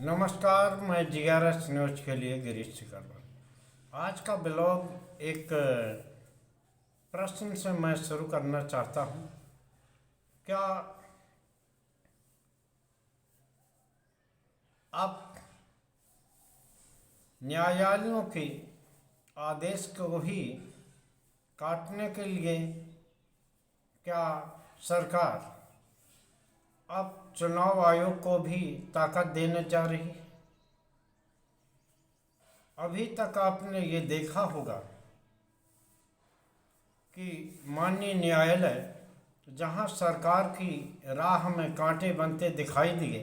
नमस्कार, मैं GRS news के लिए गिरीश कर रहा हूँ। आज का ब्लॉग एक प्रश्न से मैं शुरू करना चाहता हूँ। क्या आप न्यायालयों के आदेश को ही काटने के लिए क्या सरकार अब चुनाव आयोग को भी ताकत देने जा रही है? अभी तक आपने ये देखा होगा कि माननीय न्यायालय जहाँ सरकार की राह में कांटे बनते दिखाई दिए,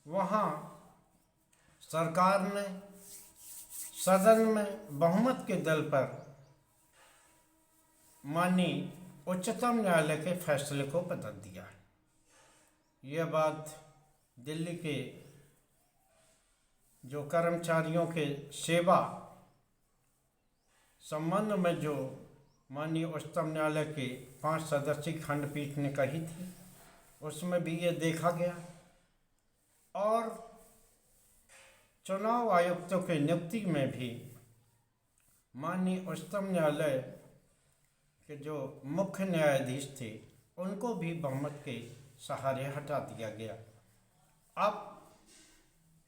वहाँ सरकार ने सदन में बहुमत के दल पर माननीय उच्चतम न्यायालय के फैसले को बदल दिया है। यह बात दिल्ली के जो कर्मचारियों के सेवा संबंध में जो माननीय उच्चतम न्यायालय के 5 सदस्यीय खंडपीठ ने कही थी, उसमें भी ये देखा गया। और चुनाव आयुक्तों के नियुक्ति में भी माननीय उच्चतम न्यायालय के जो मुख्य न्यायाधीश थे, उनको भी बहुमत के सहारे हटा दिया गया। अब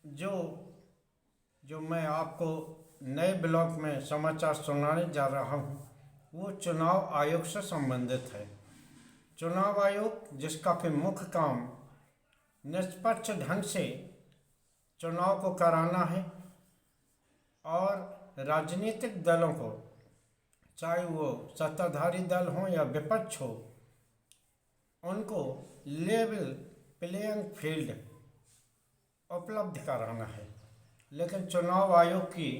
जो मैं आपको नए ब्लॉक में समाचार सुनाने जा रहा हूँ, वो चुनाव आयोग से संबंधित है। चुनाव आयोग जिसका कि मुख्य काम निष्पक्ष ढंग से चुनाव को कराना है और राजनीतिक दलों को, चाहे वो सत्ताधारी दल हो या विपक्ष हो, उनको लेवल प्लेइंग फील्ड उपलब्ध कराना है। लेकिन चुनाव आयोग की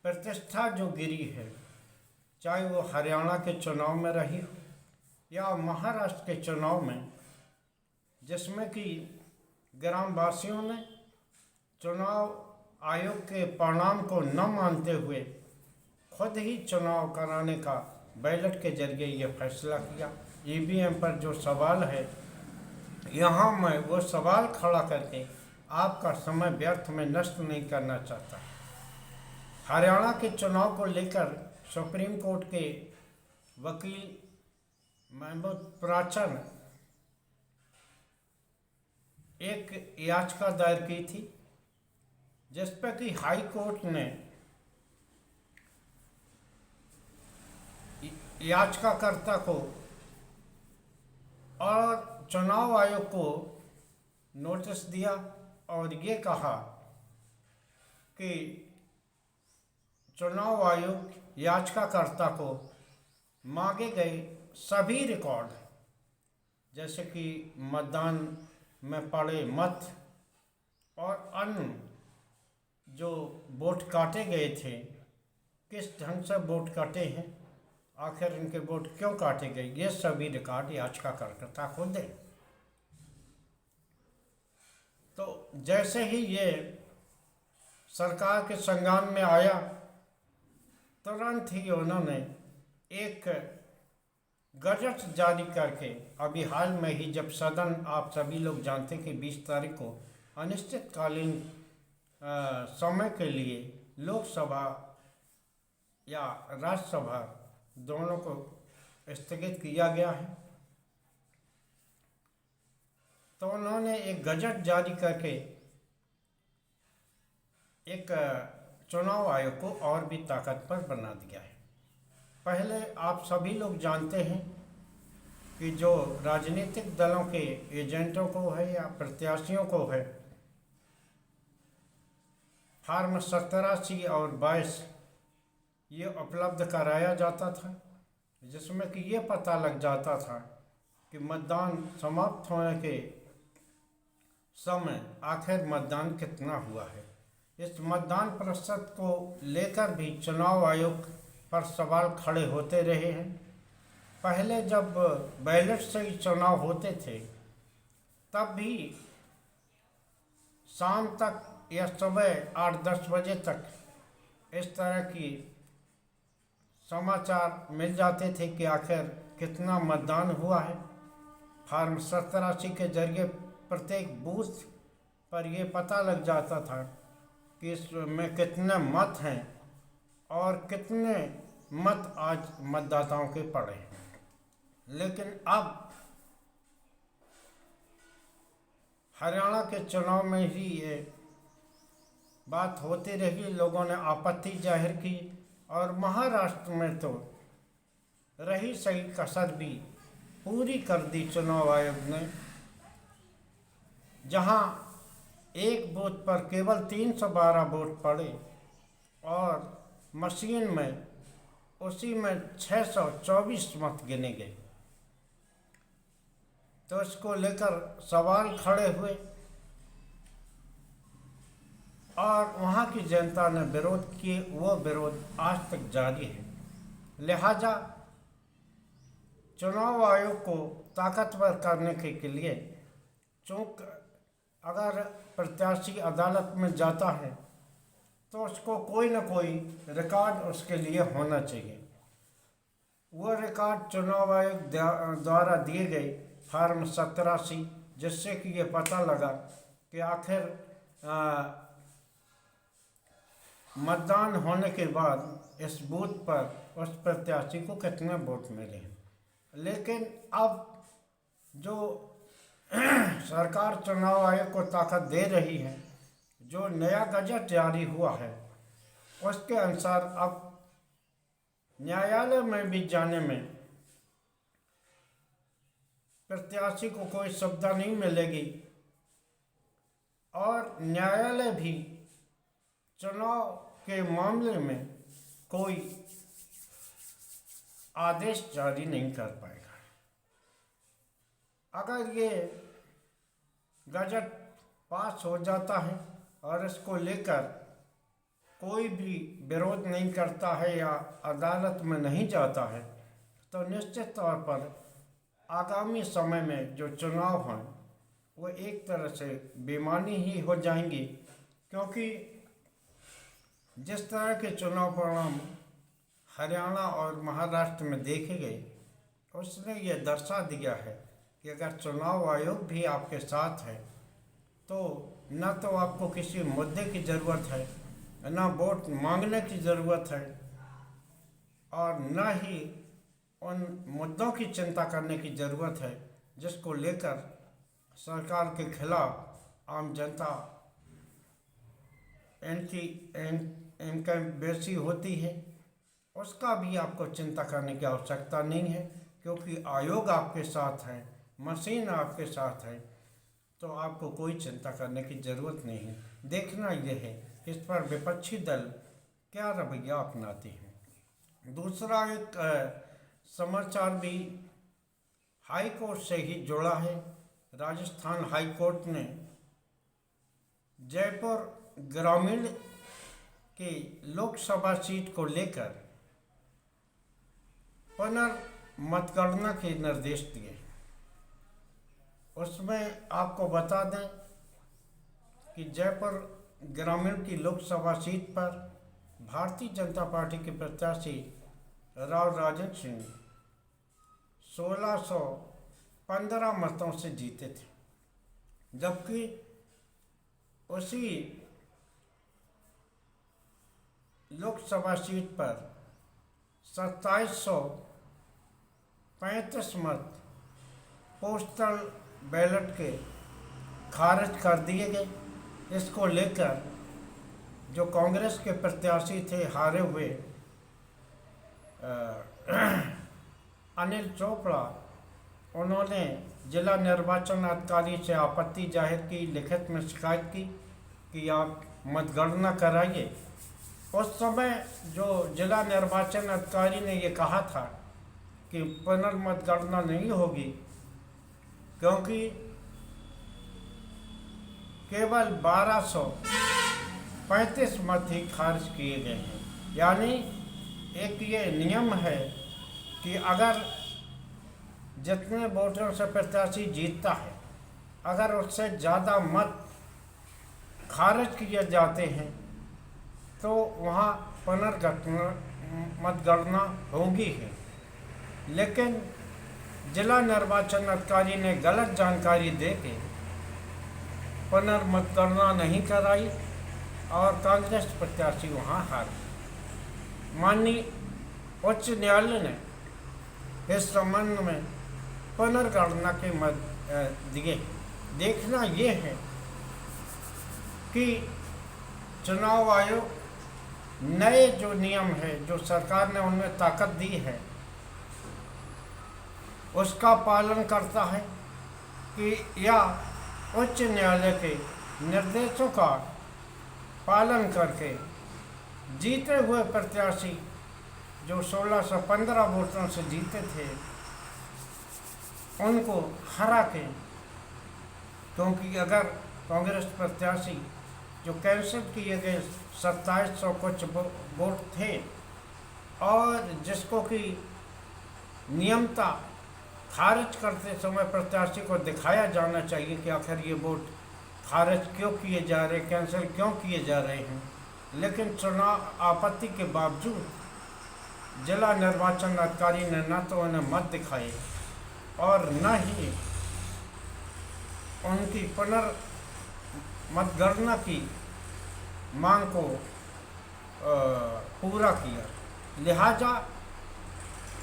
प्रतिष्ठा जो गिरी है, चाहे वो हरियाणा के चुनाव में रही हो या महाराष्ट्र के चुनाव में, जिसमें कि ग्रामवासियों ने चुनाव आयोग के परिणाम को न मानते हुए खुद ही चुनाव कराने का बैलेट के जरिए ये फैसला किया। EVM पर जो सवाल है, यहाँ मैं वो सवाल खड़ा करके आपका समय व्यर्थ में नष्ट नहीं करना चाहता। हरियाणा के चुनाव को लेकर सुप्रीम कोर्ट के वकील महमूद प्राचा ने एक याचिका दायर की थी, जिस पर कि हाई कोर्ट ने याचिकाकर्ता को और चुनाव आयोग को नोटिस दिया और ये कहा कि चुनाव आयोग याचिकाकर्ता को मांगे गए सभी रिकॉर्ड, जैसे कि मतदान में पड़े मत और अन्य जो वोट काटे गए थे, किस ढंग से वोट काटे हैं, आखिर इनके वोट क्यों काटे गए, ये सभी रिकॉर्ड याचिकाकर्ता को दें। तो जैसे ही ये सरकार के संज्ञान में आया, तुरंत ही उन्होंने एक गजट जारी करके, अभी हाल में ही जब सदन, आप सभी लोग जानते कि 20 तारीख को अनिश्चितकालीन समय के लिए लोकसभा या राज्यसभा दोनों को स्थगित किया गया है, तो उन्होंने एक गजट जारी करके एक चुनाव आयोग को और भी ताकतवर बना दिया है। पहले आप सभी लोग जानते हैं कि जो राजनीतिक दलों के एजेंटों को है या प्रत्याशियों को है, फॉर्म 17C और 22 ये उपलब्ध कराया जाता था, जिसमें कि ये पता लग जाता था कि मतदान समाप्त होने के समय आखिर मतदान कितना हुआ है। इस मतदान प्रतिशत को लेकर भी चुनाव आयोग पर सवाल खड़े होते रहे हैं। पहले जब बैलेट से ही चुनाव होते थे, तब भी शाम तक या सुबह 8-10 बजे तक इस तरह की समाचार मिल जाते थे कि आखिर कितना मतदान हुआ है। फॉर्म 1780 के जरिए प्रत्येक बूथ पर ये पता लग जाता था कि इसमें कितने मत हैं और कितने मत आज मतदाताओं के पड़े हैं। लेकिन अब हरियाणा के चुनाव में ही ये बात होती रही, लोगों ने आपत्ति जाहिर की और महाराष्ट्र में तो रही सही कसर भी पूरी कर दी चुनाव आयोग ने, जहां एक बूथ पर केवल 312 वोट पड़े और मशीन में उसी में 624 मत गिने गए। तो इसको लेकर सवाल खड़े हुए और वहाँ की जनता ने विरोध किए। वो विरोध आज तक जारी है। लिहाजा चुनाव आयोग को ताकतवर करने के लिए, चूँकि अगर प्रत्याशी अदालत में जाता है तो उसको कोई न कोई रिकॉर्ड उसके लिए होना चाहिए। वो रिकॉर्ड चुनाव आयोग द्वारा दिए गए फार्म 87, जिससे कि ये पता लगा कि आखिर मतदान होने के बाद इस बूथ पर उस प्रत्याशी को कितने वोट मिले। लेकिन अब जो सरकार चुनाव आयोग को ताकत दे रही है, जो नया गजट जारी हुआ है, उसके अनुसार अब न्यायालय में भी जाने में प्रत्याशी को कोई सुविधा नहीं मिलेगी और न्यायालय भी चुनाव के मामले में कोई आदेश जारी नहीं कर पाएगा। अगर ये गजट पास हो जाता है और इसको लेकर कोई भी विरोध नहीं करता है या अदालत में नहीं जाता है, तो निश्चित तौर पर आगामी समय में जो चुनाव हैं वो एक तरह से बेमानी ही हो जाएंगी, क्योंकि जिस तरह के चुनाव परिणाम हरियाणा और महाराष्ट्र में देखे गए, उसने ये दर्शा दिया है कि अगर चुनाव आयोग भी आपके साथ है तो न तो आपको किसी मुद्दे की ज़रूरत है, न वोट मांगने की ज़रूरत है और न ही उन मुद्दों की चिंता करने की ज़रूरत है जिसको लेकर सरकार के खिलाफ आम जनता इनका बेसी होती है। उसका भी आपको चिंता करने की आवश्यकता नहीं है, क्योंकि आयोग आपके साथ है, मशीन आपके साथ है, तो आपको कोई चिंता करने की ज़रूरत नहीं है। देखना यह है इस पर विपक्षी दल क्या रवैया अपनाते हैं। दूसरा एक समाचार भी हाई कोर्ट से ही जुड़ा है। राजस्थान हाई कोर्ट ने जयपुर ग्रामीण की लोकसभा सीट को लेकर पुनर्मतगणना के निर्देश दिए। उसमें आपको बता दें कि जयपुर ग्रामीण की लोकसभा सीट पर भारतीय जनता पार्टी के प्रत्याशी राव राजेंद्र सिंह 1615 मतों से जीते थे, जबकि उसी लोकसभा सीट पर 2735 मत पोस्टल बैलेट के खारिज कर दिए गए। इसको लेकर जो कांग्रेस के प्रत्याशी थे हारे हुए अनिल चोपड़ा, उन्होंने जिला निर्वाचन अधिकारी से आपत्ति जाहिर की, लिखित में शिकायत की कि आप मतगणना कराइए। उस समय जो जिला निर्वाचन अधिकारी ने ये कहा था कि पुनर्मतगणना नहीं होगी, क्योंकि केवल 1235 मत ही खारिज किए गए हैं। यानी एक ये नियम है कि अगर जितने वोटों से प्रत्याशी जीतता है, अगर उससे ज़्यादा मत खारिज किए जाते हैं तो वहाँ पुनर्मतगणना होगी है। लेकिन जिला निर्वाचन अधिकारी ने गलत जानकारी देके पुनर्मतगणना नहीं कराई और कांग्रेस प्रत्याशी वहाँ हार। माननीय उच्च न्यायालय ने इस संबंध में पुनर्गणना के मत दिए। देखना ये है कि चुनाव आयोग नए जो नियम है जो सरकार ने उनमें ताकत दी है उसका पालन करता है कि या उच्च न्यायालय के निर्देशों का पालन करके जीते हुए प्रत्याशी जो 1615 वोटों से जीते थे उनको हरा के, क्योंकि अगर कांग्रेस प्रत्याशी जो कैंसिल किए गए 2700 कुछ वोट थे और जिसको कि नियमता खारिज करते समय प्रत्याशी को दिखाया जाना चाहिए कि आखिर ये वोट खारिज क्यों किए जा रहे, कैंसिल क्यों किए जा रहे हैं, लेकिन चुनाव आपत्ति के बावजूद जिला निर्वाचन अधिकारी ने न तो उन्हें मत दिखाए और न ही उनकी पुनर्मतगणना की मांग को पूरा किया। लिहाजा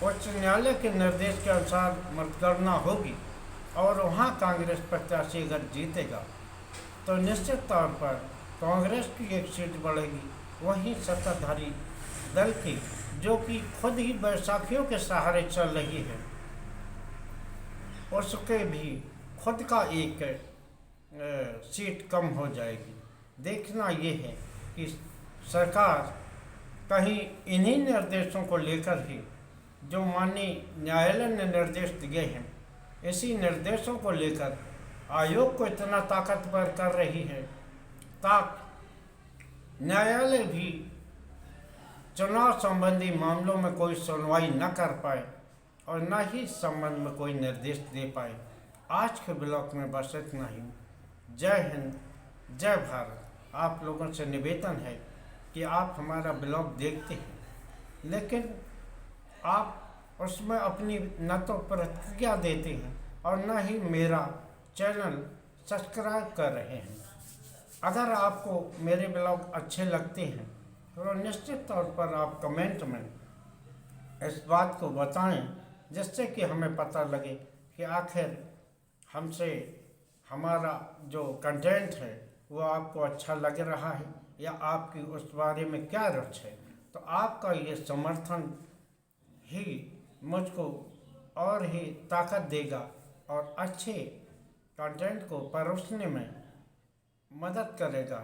उच्च न्यायालय के निर्देश के अनुसार मतगणना होगी और वहाँ कांग्रेस प्रत्याशी अगर जीतेगा तो निश्चित तौर पर कांग्रेस की एक सीट बढ़ेगी, वहीं सत्ताधारी दल की जो कि खुद ही बैसाखियों के सहारे चल रही है उसके भी खुद का एक सीट कम हो जाएगी। देखना ये है कि सरकार कहीं इन्हीं निर्देशों को लेकर ही जो माननीय न्यायालय ने निर्देश दिए हैं इसी निर्देशों को लेकर आयोग को इतना ताकतवर कर रही है ताकि न्यायालय भी चुनाव संबंधी मामलों में कोई सुनवाई न कर पाए और न ही इस संबंध में कोई निर्देश दे पाए। आज के ब्लॉग में बस इतना ही। जय हिंद, जय भारत। आप लोगों से निवेदन है कि आप हमारा ब्लॉग देखते हैं लेकिन आप उसमें अपनी न तो प्रतिक्रिया देते हैं और न ही मेरा चैनल सब्सक्राइब कर रहे हैं। अगर आपको मेरे ब्लॉग अच्छे लगते हैं तो निश्चित तौर पर आप कमेंट में इस बात को बताएं जिससे कि हमें पता लगे कि आखिर हमसे हमारा जो कंटेंट है वो आपको अच्छा लग रहा है या आपकी उस बारे में क्या रुचि है। तो आपका ये समर्थन ही मुझको और ही ताकत देगा और अच्छे कंटेंट को परोसने में मदद करेगा।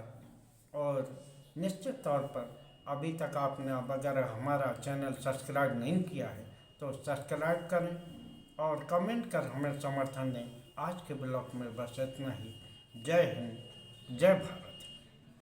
और निश्चित तौर पर अभी तक आपने अगर हमारा चैनल सब्सक्राइब नहीं किया है तो सब्सक्राइब करें और कमेंट कर हमें समर्थन दें। आज के ब्लॉग में बस इतना ही। जय हिंद, जय भारत।